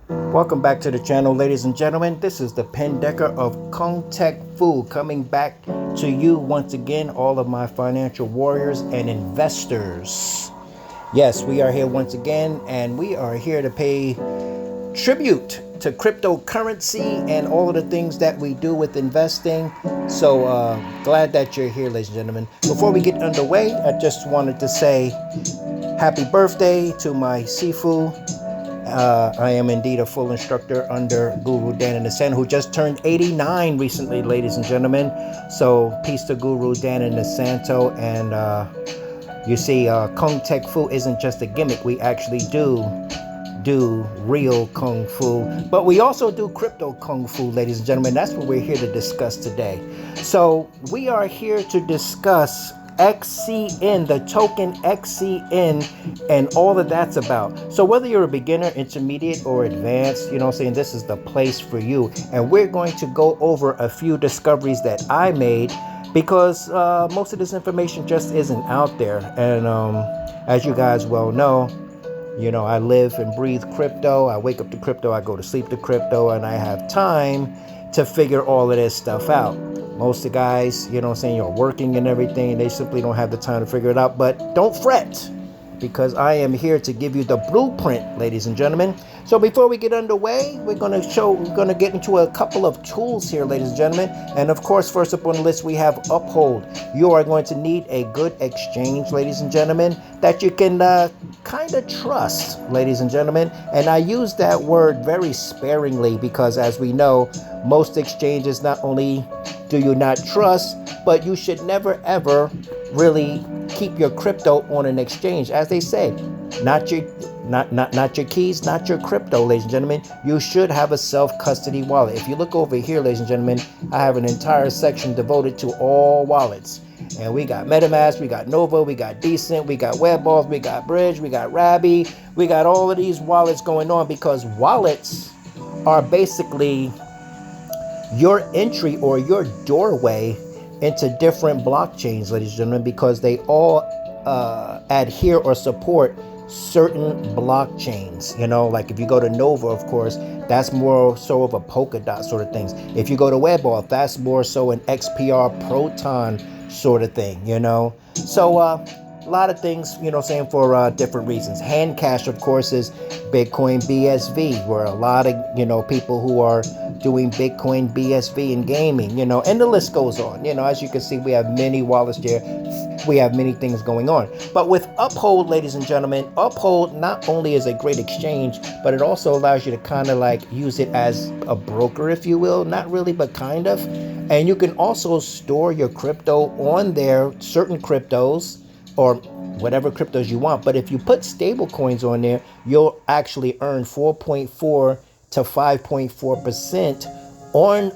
Welcome back to the channel, ladies and gentlemen. This is the Pen Decker of Kung Tech Fu coming back to you once again, all of my financial warriors and investors. Yes, we are here once again, and we are here to pay tribute to cryptocurrency and all of the things that we do with investing. So glad that you're here, ladies and gentlemen. Before we get underway, I just wanted to say happy birthday to my Sifu. I am indeed a full instructor under Guru Dan in the Sen, who just turned 89 recently, ladies and gentlemen. So peace to Guru Dan in the Santo. And you see, Kung Tech Fu isn't just a gimmick. We actually do real Kung Fu, but we also do crypto Kung Fu, ladies and gentlemen. That's what we're here to discuss today. So we are here to discuss XCN, the token XCN, and all that that's about. So whether you're a beginner, intermediate, or advanced, you know what I'm saying, this is the place for you. And we're going to go over a few discoveries that I made, because most of this information just isn't out there. And as you guys well know, you know, I live and breathe crypto. I wake up to crypto, I go to sleep to crypto, and I have time to figure all of this stuff out. Most of the guys, you know what I'm saying, you're working and everything, they simply don't have the time to figure it out. But don't fret, because I am here to give you the blueprint, ladies and gentlemen. So before we get underway, we're going to get into a couple of tools here, ladies and gentlemen. And of course, first up on the list, we have UPHOLD. You are going to need a good exchange, ladies and gentlemen, that you can kind of trust, ladies and gentlemen. And I use that word very sparingly, because as we know, most exchanges, not only do you not trust, but you should never ever really keep your crypto on an exchange. As they say, not your keys, not your crypto, ladies and gentlemen. You should have a self-custody wallet. If you look over here, ladies and gentlemen, I have an entire section devoted to all wallets. And we got MetaMask, we got Nova, we got Decent, we got Webballs, we got Bridge, we got Rabby. We got all of these wallets going on, because wallets are basically your entry or your doorway into different blockchains, ladies and gentlemen, because they all adhere or support certain blockchains. You know, like if you go to Nova, of course, that's more so of a Polkadot sort of things. If you go to Webball, that's more so an XPR Proton sort of thing, you know. So a lot of things, you know, saying for different reasons. Hand cash, of course, is Bitcoin BSV, where a lot of, you know, people who are doing Bitcoin BSV in gaming, you know, and the list goes on. You know, as you can see, we have many wallets there. We have many things going on. But with UPHOLD, ladies and gentlemen, UPHOLD not only is a great exchange, but it also allows you to kind of like use it as a broker, if you will. Not really, but kind of. And you can also store your crypto on there, certain cryptos, or whatever cryptos you want. But if you put stable coins on there, you'll actually earn 4.4 to 5.4% on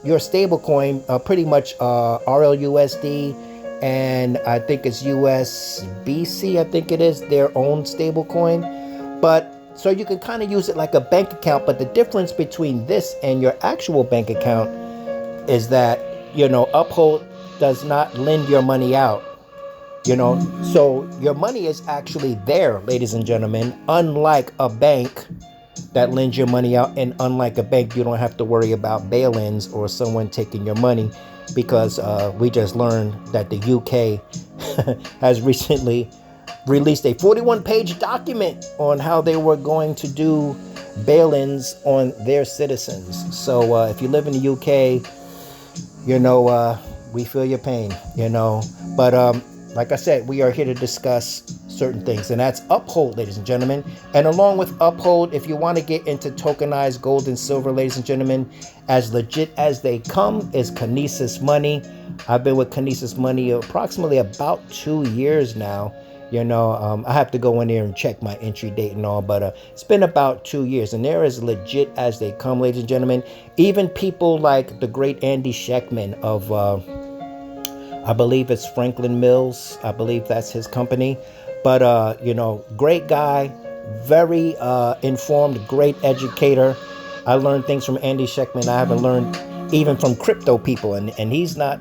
your stable coin, pretty much RLUSD, and I think it's USBC, I think it is, their own stable coin. But so you can kind of use it like a bank account. But the difference between this and your actual bank account is that, you know, UPHOLD does not lend your money out. You know, so your money is actually there, ladies and gentlemen, unlike a bank that lends your money out. And unlike a bank, you don't have to worry about bail-ins or someone taking your money, because we just learned that the UK has recently released a 41-page document on how they were going to do bail-ins on their citizens. So if you live in the UK, you know, we feel your pain, you know. But like I said, we are here to discuss certain things, and that's UPHOLD, ladies and gentlemen. And along with UPHOLD, if you want to get into tokenized gold and silver, ladies and gentlemen, as legit as they come is KINESIS Money. I've been with KINESIS Money approximately about 2 years now. You know, I have to go in there and check my entry date and all, but it's been about 2 years, and they're as legit as they come, ladies and gentlemen. Even people like the great Andy Sheckman of I believe it's Franklin Mills. I believe that's his company. But, you know, great guy, very informed, great educator. I learned things from Andy Sheckman I haven't learned even from crypto people. And he's not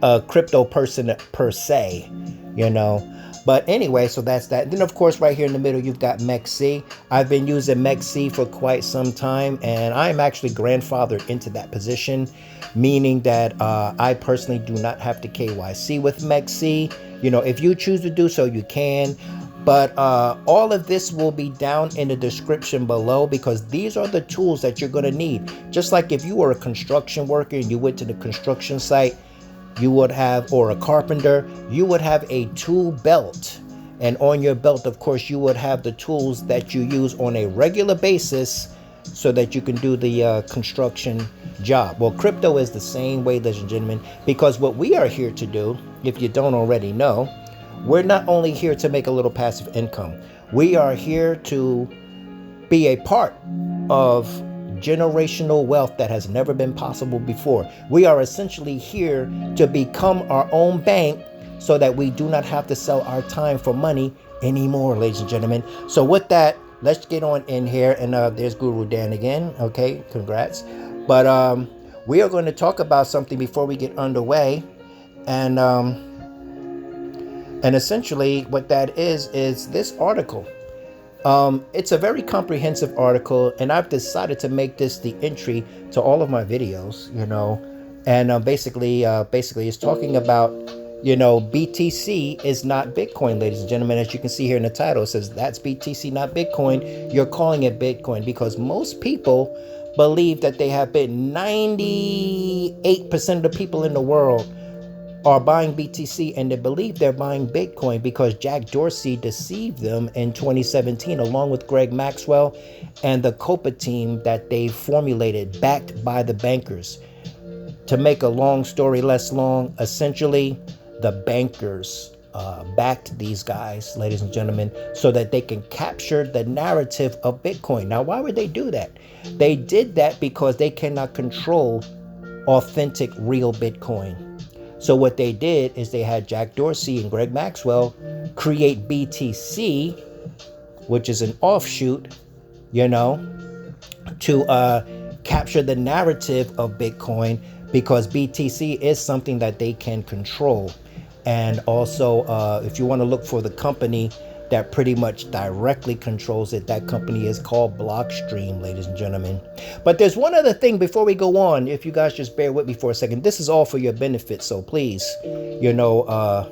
a crypto person per se, you know. But anyway, so that's that. Then of course, right here in the middle, you've got MEXC. I've been using MEXC for quite some time, and I'm actually grandfathered into that position, meaning that I personally do not have to KYC with MEXC. You know, if you choose to do so, you can. But all of this will be down in the description below, because these are the tools that you're going to need. Just like if you were a construction worker and you went to the construction site, you would have, or a carpenter, you would have a tool belt. And on your belt, of course, you would have the tools that you use on a regular basis so that you can do the construction job. Well, crypto is the same way, ladies and gentlemen, because what we are here to do, if you don't already know, we're not only here to make a little passive income. We are here to be a part of generational wealth that has never been possible before. We are essentially here to become our own bank so that we do not have to sell our time for money anymore, ladies and gentlemen. So with that, let's get on in here. And there's Guru Dan again. Okay, congrats. But we are going to talk about something before we get underway. And essentially what that is this article. It's a very comprehensive article, and I've decided to make this the entry to all of my videos, you know. And basically it's talking about, you know, BTC is not Bitcoin, ladies and gentlemen. As you can see here in the title, it says that's BTC, not Bitcoin. You're calling it Bitcoin because most people believe that they have been 98% of the people in the world are buying BTC, and they believe they're buying Bitcoin because Jack Dorsey deceived them in 2017 along with Greg Maxwell and the COPA team that they formulated, backed by the bankers. To make a long story less long, essentially the bankers backed these guys, ladies and gentlemen, so that they can capture the narrative of Bitcoin. Now, why would they do that? They did that because they cannot control authentic, real Bitcoin. So what they did is they had Jack Dorsey and Greg Maxwell create BTC, which is an offshoot, you know, to capture the narrative of Bitcoin, because BTC is something that they can control. And also, if you want to look for the company that pretty much directly controls it, that company is called Blockstream, ladies and gentlemen. But there's one other thing before we go on. If you guys just bear with me for a second, this is all for your benefit. So please, you know,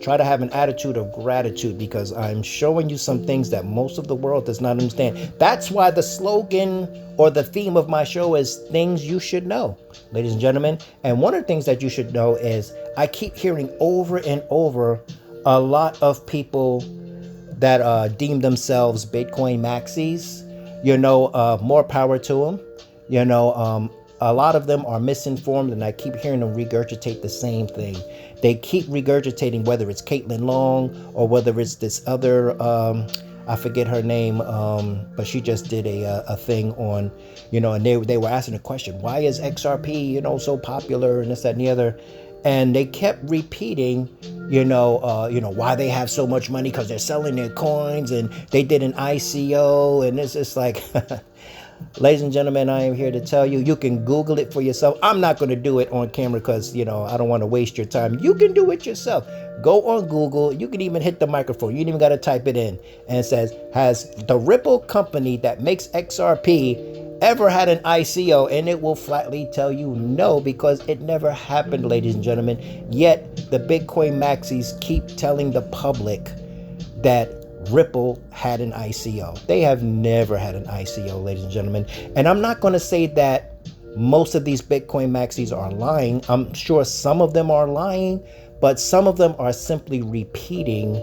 try to have an attitude of gratitude, because I'm showing you some things that most of the world does not understand. That's why the slogan or the theme of my show is things you should know, ladies and gentlemen. And one of the things that you should know is I keep hearing over and over a lot of people that deem themselves Bitcoin maxis, you know, more power to them. You know, a lot of them are misinformed, and I keep hearing them regurgitate the same thing. They keep regurgitating, whether it's Caitlin Long or whether it's this other, I forget her name, but she just did a thing on, you know, and they were asking a question, why is XRP, you know, so popular and this, that, and the other. And they kept repeating, you know, why they have so much money, because they're selling their coins and they did an ICO. And it's just like, ladies and gentlemen, I am here to tell you, you can Google it for yourself. I'm not going to do it on camera because, you know, I don't want to waste your time. You can do it yourself. Go on Google. You can even hit the microphone. You ain't even got to type it in. And it says, has the Ripple company that makes XRP ever had an ICO? And it will flatly tell you no, because it never happened, ladies and gentlemen. Yet the Bitcoin maxis keep telling the public that Ripple had an ICO. They have never had an ICO, ladies and gentlemen. And I'm not going to say that most of these Bitcoin maxis are lying. I'm sure some of them are lying, but some of them are simply repeating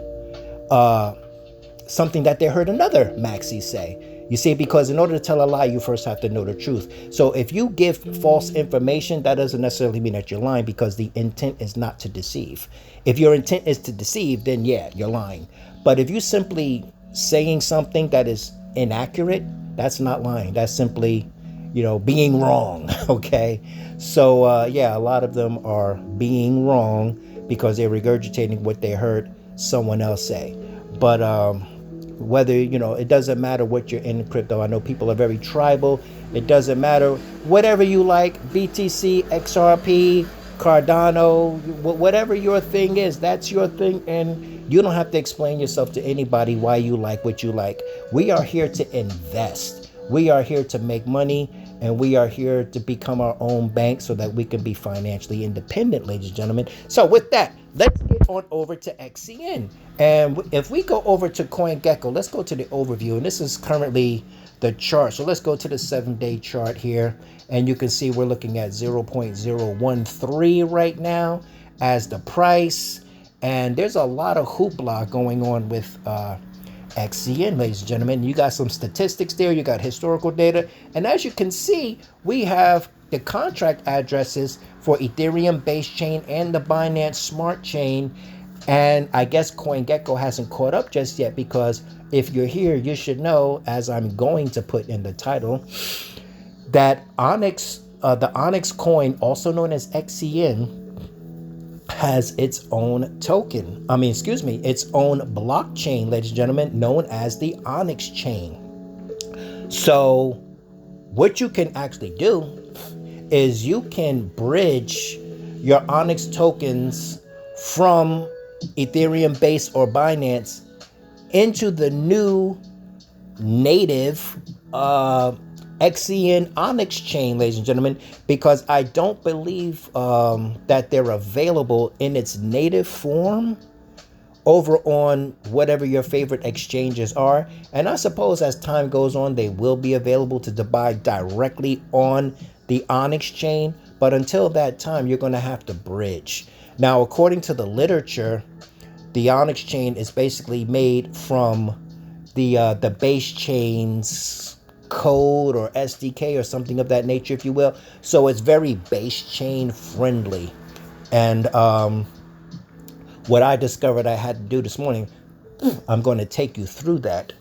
something that they heard another maxi say. You see, because in order to tell a lie, you first have to know the truth. So if you give false information, that doesn't necessarily mean that you're lying, because the intent is not to deceive. If your intent is to deceive, then yeah, you're lying. But if you simply saying something that is inaccurate, that's not lying. That's simply, you know, being wrong. Okay. So yeah, a lot of them are being wrong because they're regurgitating what they heard someone else say. But whether, you know, it doesn't matter what you're in crypto. I know people are very tribal. It doesn't matter. Whatever you like, BTC, XRP, Cardano, whatever your thing is, that's your thing. And you don't have to explain yourself to anybody why you like what you like. We are here to invest. We are here to make money, and we are here to become our own bank so that we can be financially independent, ladies and gentlemen. So with that, let's get on over to XCN. And if we go over to CoinGecko, let's go to the overview. And this is currently the chart. So let's go to the 7-day chart here. And you can see we're looking at 0.013 right now as the price. And there's a lot of hoopla going on with XCN, ladies and gentlemen. You got some statistics there, you got historical data, and as you can see, we have the contract addresses for Ethereum base chain and the Binance Smart Chain. And I guess CoinGecko hasn't caught up just yet, because if you're here, you should know, as I'm going to put in the title, that Onyx, the Onyx coin, also known as XCN, has its own token. Its own blockchain, ladies and gentlemen, known as the Onyx chain. So what you can actually do is you can bridge your Onyx tokens from Ethereum base or Binance into the new native XCN Onyx chain, ladies and gentlemen, because I don't believe that they're available in its native form over on whatever your favorite exchanges are. And I suppose as time goes on, they will be available to buy directly on the Onyx chain. But until that time, you're going to have to bridge. Now, according to the literature, the Onyx chain is basically made from the base chain's code or SDK or something of that nature, if you will. So it's very base chain friendly. And what I discovered I had to do this morning, I'm going to take you through that,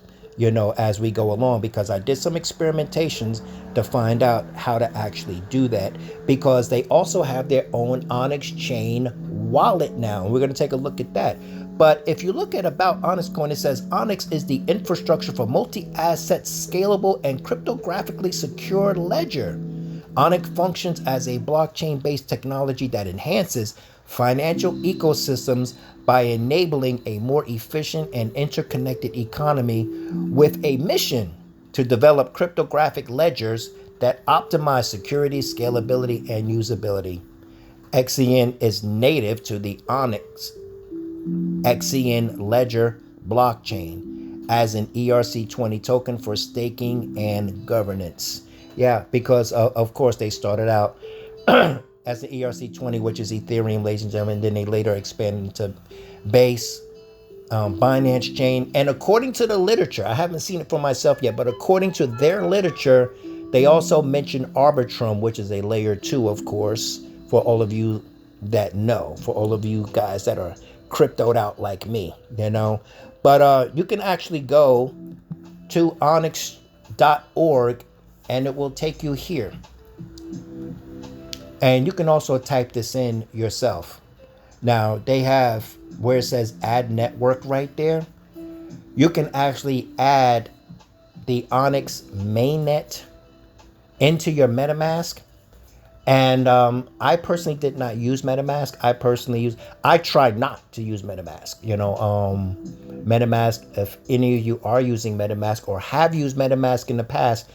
as we go along, because I did some experimentations to find out how to actually do that, because they also have their own Onyx chain wallet now. And we're going to take a look at that. But if you look at about Onyxcoin, it says Onyx is the infrastructure for multi-asset, scalable, and cryptographically secure ledger. Onyx functions as a blockchain-based technology that enhances financial ecosystems by enabling a more efficient and interconnected economy, with a mission to develop cryptographic ledgers that optimize security, scalability, and usability. XCN is native to the Onyx XCN Ledger blockchain as an ERC20 token for staking and governance. Yeah, because of course they started out as the ERC20, which is Ethereum, ladies and gentlemen. Then they later expanded into Base, Binance Chain. And according to the literature, I haven't seen it for myself yet, but according to their literature, they also mention Arbitrum, which is a layer 2, of course, for all of you that know, for all of you guys that are cryptoed out like me, But you can actually go to onyx.org and it will take you here. And you can also type this in yourself. Now, they have where it says add network right there. You can actually add the Onyx mainnet into your MetaMask. And I personally did not use MetaMask. I tried not to use MetaMask. MetaMask, if any of you are using MetaMask or have used MetaMask in the past,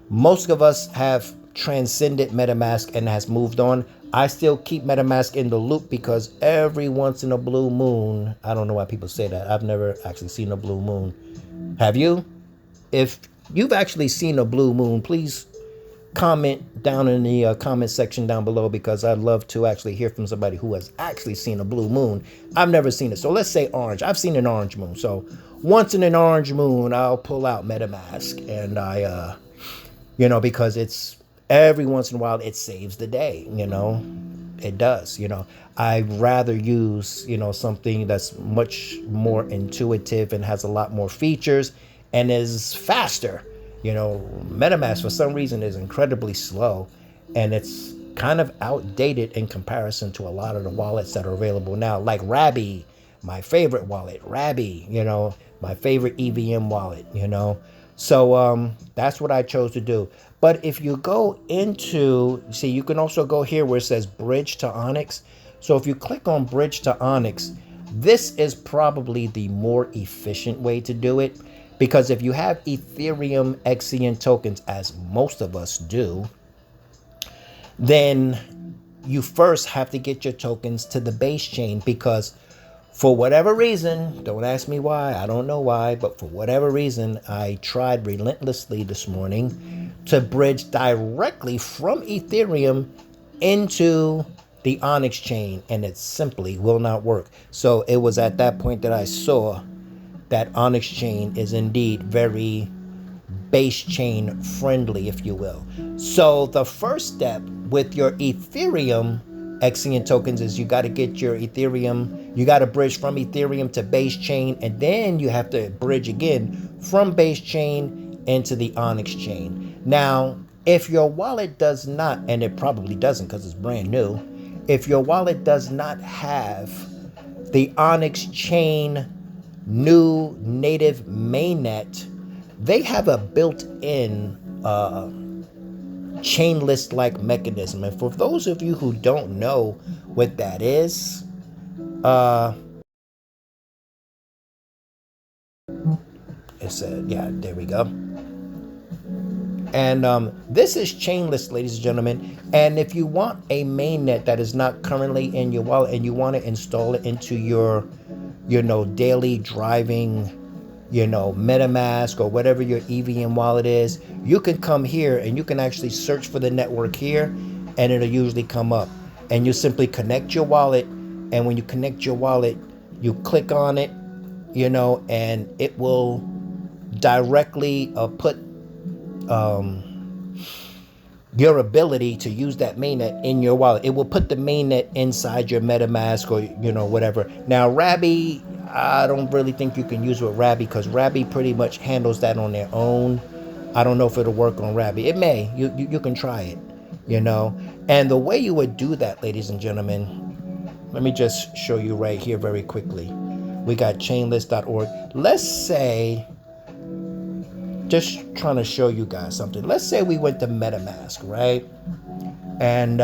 most of us have transcended MetaMask and has moved on. I still keep MetaMask in the loop because every once in a blue moon, I don't know why people say that. I've never actually seen a blue moon. Have you? If you've actually seen a blue moon, please comment down in the comment section down below, because I'd love to actually hear from somebody who has actually seen a blue moon. I've never seen it. So let's say orange. I've seen an orange moon. So once in an orange moon, I'll pull out MetaMask, and I, because it's every once in a while it saves the day, it does, I'd rather use, something that's much more intuitive and has a lot more features and is faster. MetaMask for some reason is incredibly slow, and it's kind of outdated in comparison to a lot of the wallets that are available now, like Rabby, my favorite wallet, Rabby, my favorite EVM wallet, So that's what I chose to do. But if you go into, see, you can also go here where it says bridge to Onyx. So if you click on bridge to Onyx, this is probably the more efficient way to do it, because if you have Ethereum XCN tokens, as most of us do, then you first have to get your tokens to the base chain, because for whatever reason, don't ask me why, I don't know why, but for whatever reason, I tried relentlessly this morning to bridge directly from Ethereum into the Onyx chain, and it simply will not work. So it was at that point that I saw that Onyx chain is indeed very base chain friendly, if you will. So the first step with your Ethereum XCN tokens is you got to get your Ethereum, you got to bridge from Ethereum to base chain, and then you have to bridge again from base chain into the Onyx chain. Now, if your wallet does not, and it probably doesn't because it's brand new, if your wallet does not have the Onyx chain new native mainnet, they have a built-in chainless-like mechanism. And for those of you who don't know what that is, it said, yeah, there we go. And this is chainless, ladies and gentlemen. And if you want a mainnet that is not currently in your wallet and you want to install it into your, daily driving, MetaMask or whatever your EVM wallet is, you can come here and you can actually search for the network here, and it'll usually come up. And you simply connect your wallet. And when you connect your wallet, you click on it, and it will directly put your ability to use that mainnet in your wallet. It will put the mainnet inside your MetaMask or, whatever. Now, Rabby, I don't really think you can use with Rabby, because Rabby pretty much handles that on their own. I don't know if it'll work on Rabby. It may. You can try it, And the way you would do that, ladies and gentlemen, let me just show you right here very quickly. We got chainlist.org. Let's say, just trying to show you guys something. Let's say we went to MetaMask, right? And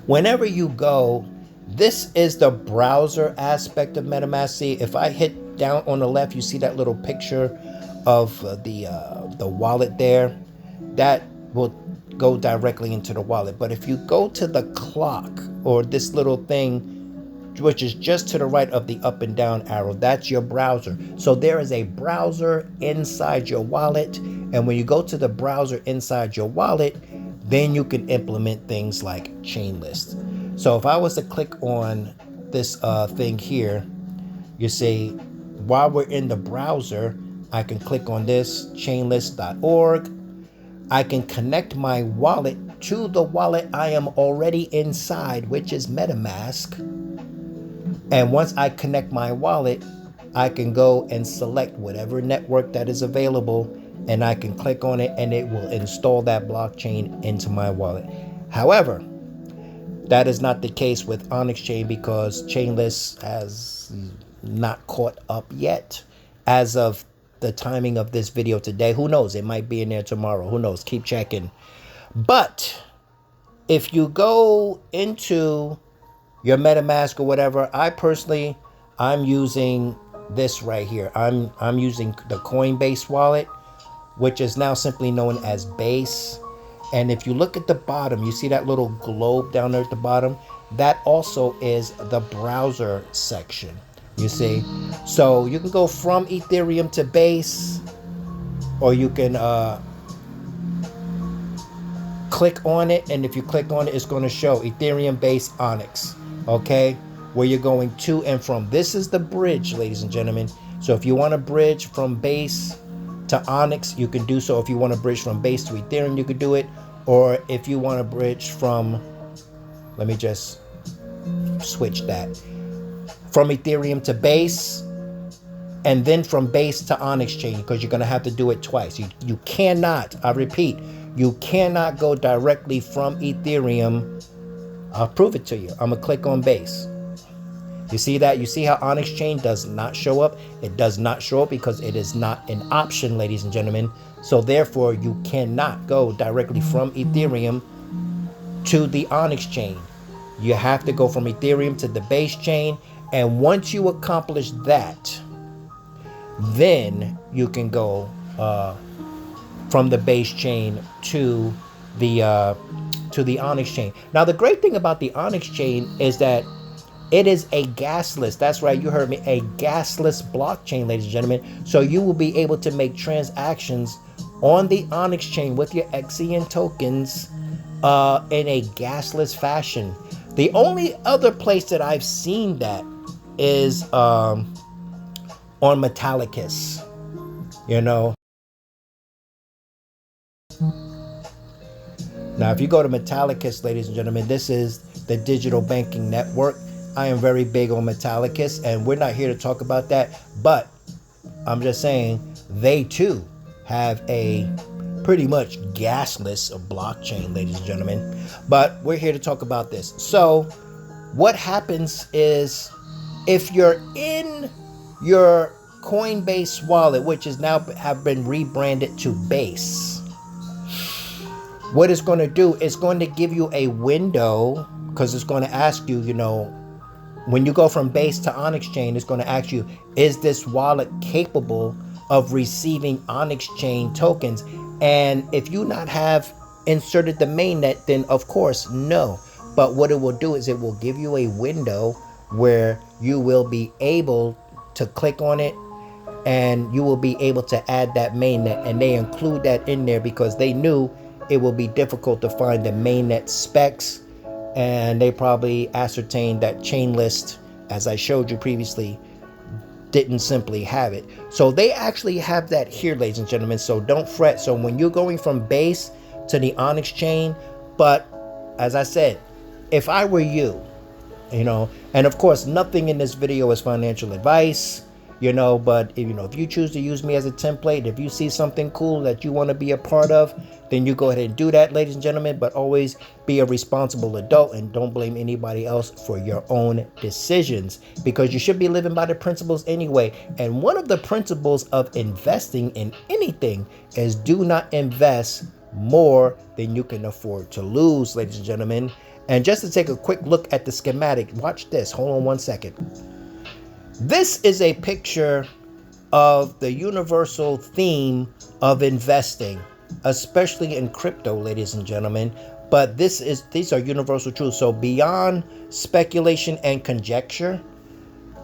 whenever you go, this is the browser aspect of MetaMask. See, if I hit down on the left, you see that little picture of the wallet there. That will go directly into the wallet. But if you go to the clock, or this little thing, which is just to the right of the up and down arrow, that's your browser. So there is a browser inside your wallet, and when you go to the browser inside your wallet, then you can implement things like Chainlist. So if I was to click on this thing here, you see, while we're in the browser, I can click on this chainlist.org. I can connect my wallet to the wallet I am already inside, which is MetaMask. And once I connect my wallet, I can go and select whatever network that is available, and I can click on it, and it will install that blockchain into my wallet. However, that is not the case with Onyx Chain, because Chainlist has not caught up yet as of the timing of this video today. Who knows? It might be in there tomorrow. Who knows? Keep checking. But if you go into your MetaMask or whatever, I'm using this right here. I'm using the Coinbase wallet, which is now simply known as Base. And if you look at the bottom, you see that little globe down there at the bottom? That also is the browser section, you see? So you can go from Ethereum to Base, or you can click on it, and if you click on it, it's going to show Ethereum Base Onyx, okay? Where you're going to and from. This is the bridge, ladies and gentlemen. So if you want to bridge from Base to Onyx, you can do so. If you want to bridge from Base to Ethereum, you could do it. Or if you want to bridge from, let me just switch that, from Ethereum to Base, and then from Base to Onyx Chain, because you're going to have to do it twice. You cannot, I repeat, you cannot go directly from Ethereum. I'll prove it to you. I'm going to click on Base. You see that? You see how Onyx chain does not show up? It does not show up because it is not an option, ladies and gentlemen. So therefore, you cannot go directly from Ethereum to the Onyx chain. You have to go from Ethereum to the base chain. And once you accomplish that, then you can go from the base chain to the Onyx chain. Now, the great thing about the Onyx chain is that it is a gasless, that's right, you heard me, a gasless blockchain, ladies and gentlemen. So you will be able to make transactions on the Onyx chain with your XCN tokens in a gasless fashion. The only other place that I've seen that is on Metallicus, you know. Now, if you go to Metallicus, ladies and gentlemen, this is the digital banking network. I am very big on Metallicus, and we're not here to talk about that, but I'm just saying they too have a pretty much gasless blockchain, ladies and gentlemen. But we're here to talk about this. So what happens is, if you're in your Coinbase wallet, which is now have been rebranded to Base, what it's going to do is going to give you a window, because it's going to ask you, you know, when you go from Base to Onyx chain, it's going to ask you, is this wallet capable of receiving Onyx chain tokens? And if you not have inserted the mainnet, then of course, no. But what it will do is it will give you a window where you will be able to click on it, and you will be able to add that mainnet. And they include that in there because they knew it will be difficult to find the mainnet specs. And they probably ascertained that Chainlist, as I showed you previously, didn't simply have it. So they actually have that here, ladies and gentlemen. So don't fret. So when you're going from Base to the Onyx chain, but as I said, if I were you, you know, and of course, nothing in this video is financial advice, you know, but if you choose to use me as a template, if you see something cool that you want to be a part of, then you go ahead and do that, ladies and gentlemen. But always be a responsible adult and don't blame anybody else for your own decisions, because you should be living by the principles anyway. And one of the principles of investing in anything is do not invest more than you can afford to lose, ladies and gentlemen. And just to take a quick look at the schematic, watch this. Hold on one second. This is a picture of the universal theme of investing, especially in crypto, ladies and gentlemen. But these are universal truths. So beyond speculation and conjecture,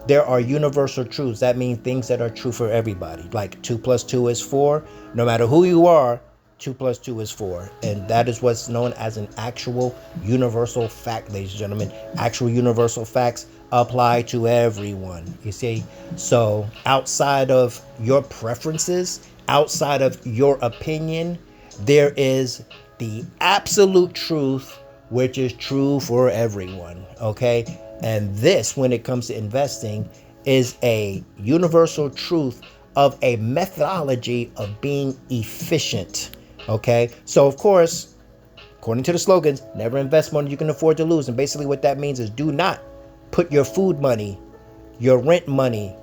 there are universal truths. That means things that are true for everybody. Like 2 + 2 is 4. No matter who you are, 2 + 2 is 4. And that is what's known as an actual universal fact, ladies and gentlemen. Actual universal facts apply to everyone, you see. So outside of your preferences, outside of your opinion, there is the absolute truth, which is true for everyone, okay? And this, when it comes to investing, is a universal truth of a methodology of being efficient, okay? So of course, according to the slogans, never invest more than you can afford to lose. And basically what that means is do not put your food money, your rent money,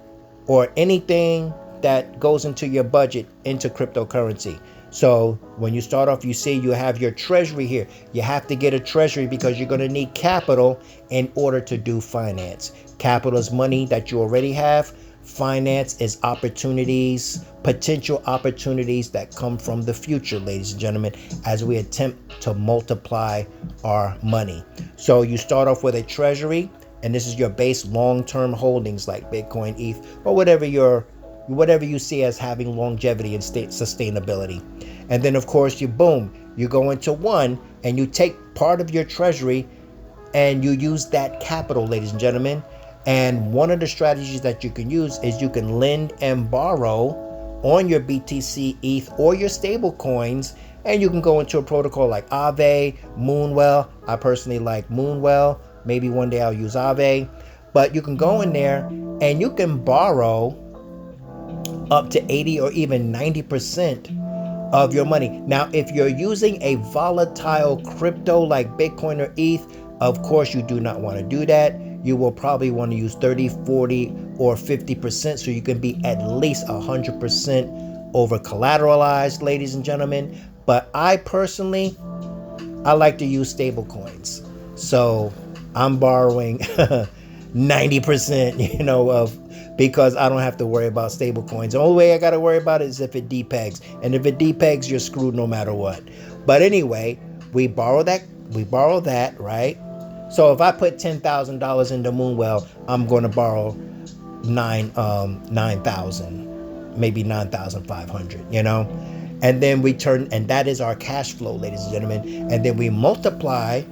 or anything that goes into your budget into cryptocurrency. So when you start off, you see you have your treasury here. You have to get a treasury because you're going to need capital in order to do finance. Capital is money that you already have. Finance is opportunities, potential opportunities that come from the future, ladies and gentlemen, as we attempt to multiply our money. So you start off with a treasury, and this is your base long-term holdings like Bitcoin, ETH, or whatever you see as having longevity and sustainability. And then of course you go into one and you take part of your treasury and you use that capital, ladies and gentlemen. And one of the strategies that you can use is you can lend and borrow on your BTC, ETH, or your stable coins. And you can go into a protocol like Aave, Moonwell. I personally like Moonwell. Maybe one day I'll use Aave. But you can go in there and you can borrow up to 80 or even 90% of your money. Now, if you're using a volatile crypto like Bitcoin or ETH, of course you do not want to do that. you will probably want to use 30, 40, or 50% so you can be at least 100% over collateralized, ladies and gentlemen. But I personally, I like to use stable coins. So I'm borrowing 90%, because I don't have to worry about stable coins. The only way I got to worry about it is if it depegs. And if it depegs, you're screwed no matter what. But anyway, we borrow that, right? So if I put $10,000 into Moonwell, I'm going to borrow 9,000, maybe 9,500, and then we turn, and that is our cash flow, ladies and gentlemen. And then we multiply,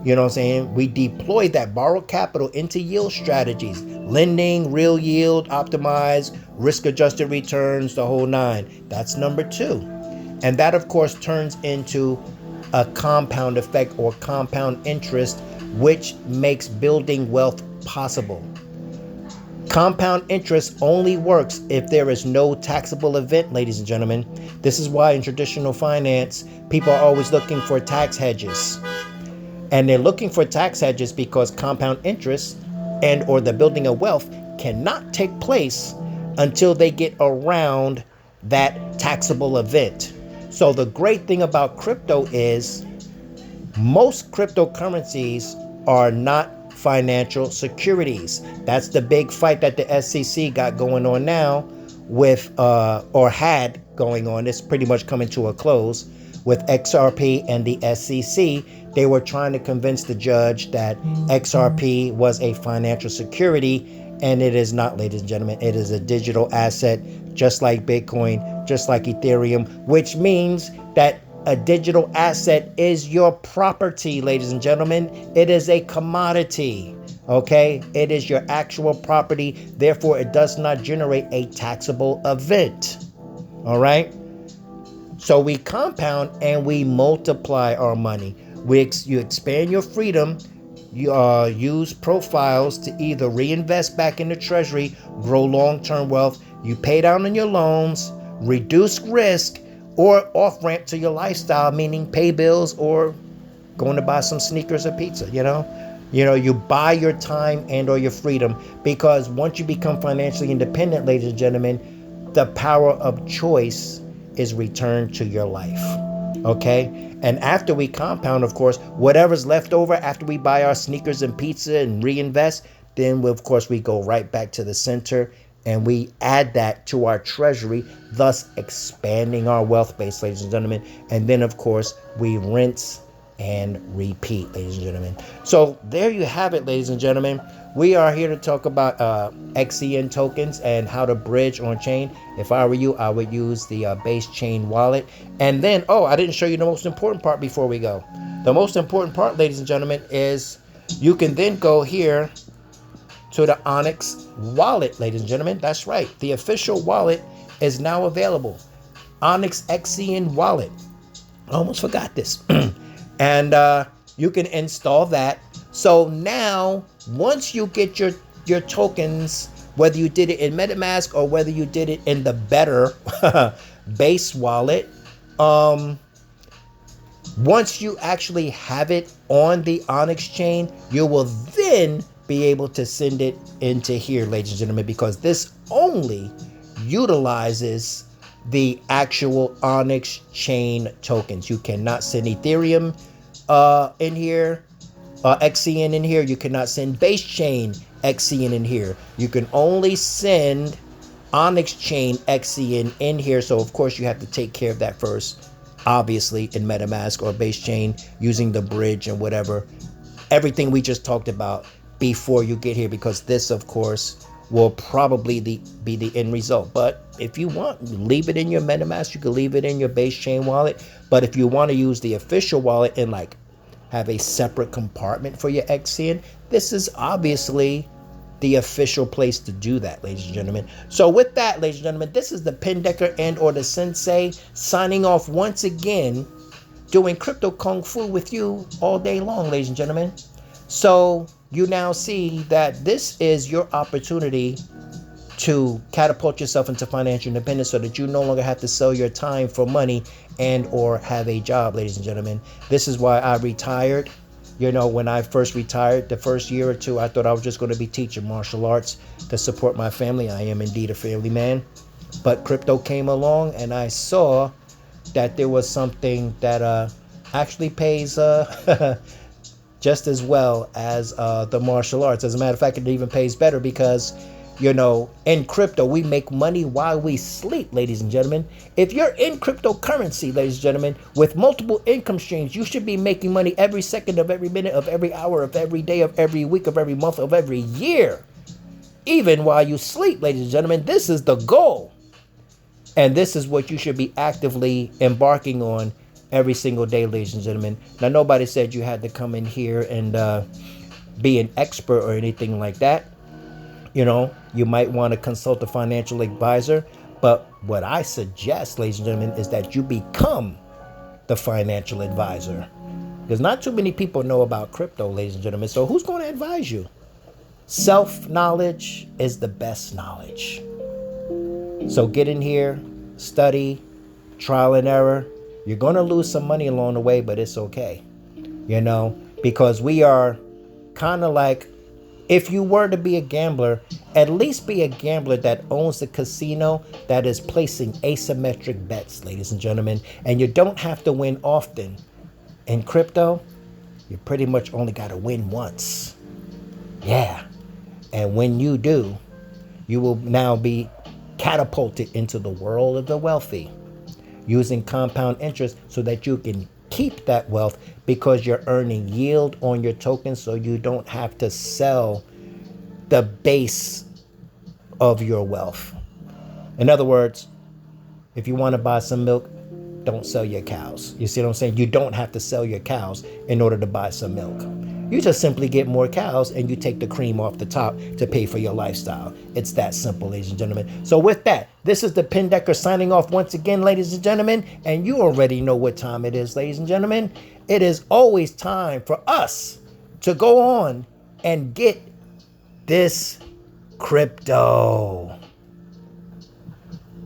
we deploy that borrowed capital into yield strategies, lending, real yield, optimize, risk-adjusted returns, the whole nine. That's number 2. And that, of course, turns into a compound effect or compound interest, which makes building wealth possible. Compound interest only works if there is no taxable event, ladies and gentlemen. This is why in traditional finance, people are always looking for tax hedges. And they're looking for tax hedges because compound interest and or the building of wealth cannot take place until they get around that taxable event. So the great thing about crypto is most cryptocurrencies are not financial securities. That's the big fight that the SEC got going on now with, or had going on. It's pretty much coming to a close with XRP and the SEC. They were trying to convince the judge that XRP was a financial security, and it is not, ladies and gentlemen. It is a digital asset, just like Bitcoin, just like Ethereum, which means that a digital asset is your property, ladies and gentlemen. It is a commodity, okay? It is your actual property. Therefore, it does not generate a taxable event, all right? So we compound and we multiply our money. You expand your freedom. You use profiles to either reinvest back in the treasury, grow long-term wealth. You pay down on your loans, reduce risk, or off-ramp to your lifestyle, meaning pay bills or going to buy some sneakers or pizza, you buy your time and or your freedom, because once you become financially independent, ladies and gentlemen, the power of choice is returned to your life, okay? And after we compound, of course, whatever's left over after we buy our sneakers and pizza and reinvest, then we go right back to the center and we add that to our treasury, thus expanding our wealth base, ladies and gentlemen. And then, of course, we rinse and repeat, ladies and gentlemen. So there you have it, ladies and gentlemen. We are here to talk about XCN tokens and how to bridge on chain. If I were you, I would use the base chain wallet. And then, I didn't show you the most important part before we go. The most important part, ladies and gentlemen, is you can then go here to the Onyx wallet, ladies and gentlemen. That's right. The official wallet is now available. Onyx XCN wallet. I almost forgot this. And you can install that. So now, once you get your tokens, whether you did it in MetaMask or whether you did it in the better base wallet, once you actually have it on the Onyx chain, you will then be able to send it into here, ladies and gentlemen, because this only utilizes the actual Onyx chain tokens. You cannot send Ethereum in here, XCN in here. You cannot send base chain XCN in here. You can only send Onyx chain XCN in here. So of course you have to take care of that first, obviously in MetaMask or base chain using the bridge and whatever, everything we just talked about before you get here, because this of course will probably be the end result. But if you want, leave it in your MetaMask. You can leave it in your base chain wallet. But if you want to use the official wallet and like have a separate compartment for your XCN, this is obviously the official place to do that, ladies and gentlemen. So with that, ladies and gentlemen, this is the Pendecker and or the Sensei signing off once again, doing crypto kung fu with you all day long, ladies and gentlemen. So you now see that this is your opportunity to catapult yourself into financial independence so that you no longer have to sell your time for money and or have a job, ladies and gentlemen. This is why I retired You know, when I first retired, the first year or two, I thought I was just going to be teaching martial arts to support my family. I am indeed a family man. But crypto came along and I saw that there was something that actually pays just as well as the martial arts. As a matter of fact, it even pays better because, you know, in crypto, we make money while we sleep, ladies and gentlemen. If you're in cryptocurrency, ladies and gentlemen, with multiple income streams, you should be making money every second of every minute of every hour of every day of every week of every month of every year. Even while you sleep, ladies and gentlemen, this is the goal. And this is what you should be actively embarking on every single day, ladies and gentlemen. Now, nobody said you had to come in here and be an expert or anything like that. You know, you might want to consult a financial advisor. But what I suggest, ladies and gentlemen, is that you become the financial advisor. Because not too many people know about crypto, ladies and gentlemen. So who's going to advise you? Self-knowledge is the best knowledge. So get in here, study, trial and error. You're going to lose some money along the way, but it's okay. You know, because we are kind of like, if you were to be a gambler, at least be a gambler that owns a casino that is placing asymmetric bets, ladies and gentlemen. And you don't have to win often. In crypto, you pretty much only got to win once. Yeah. And when you do, you will now be catapulted into the world of the wealthy using compound interest so that you can keep that wealth because you're earning yield on your tokens, so you don't have to sell the base of your wealth. In other words, if you want to buy some milk, don't sell your cows. You see what I'm saying? You don't have to sell your cows in order to buy some milk. You just simply get more cows and you take the cream off the top to pay for your lifestyle. It's that simple, ladies and gentlemen. So with that, this is the Penn Decker signing off once again, ladies and gentlemen. And you already know what time it is, ladies and gentlemen. It is always time for us to go on and get this crypto.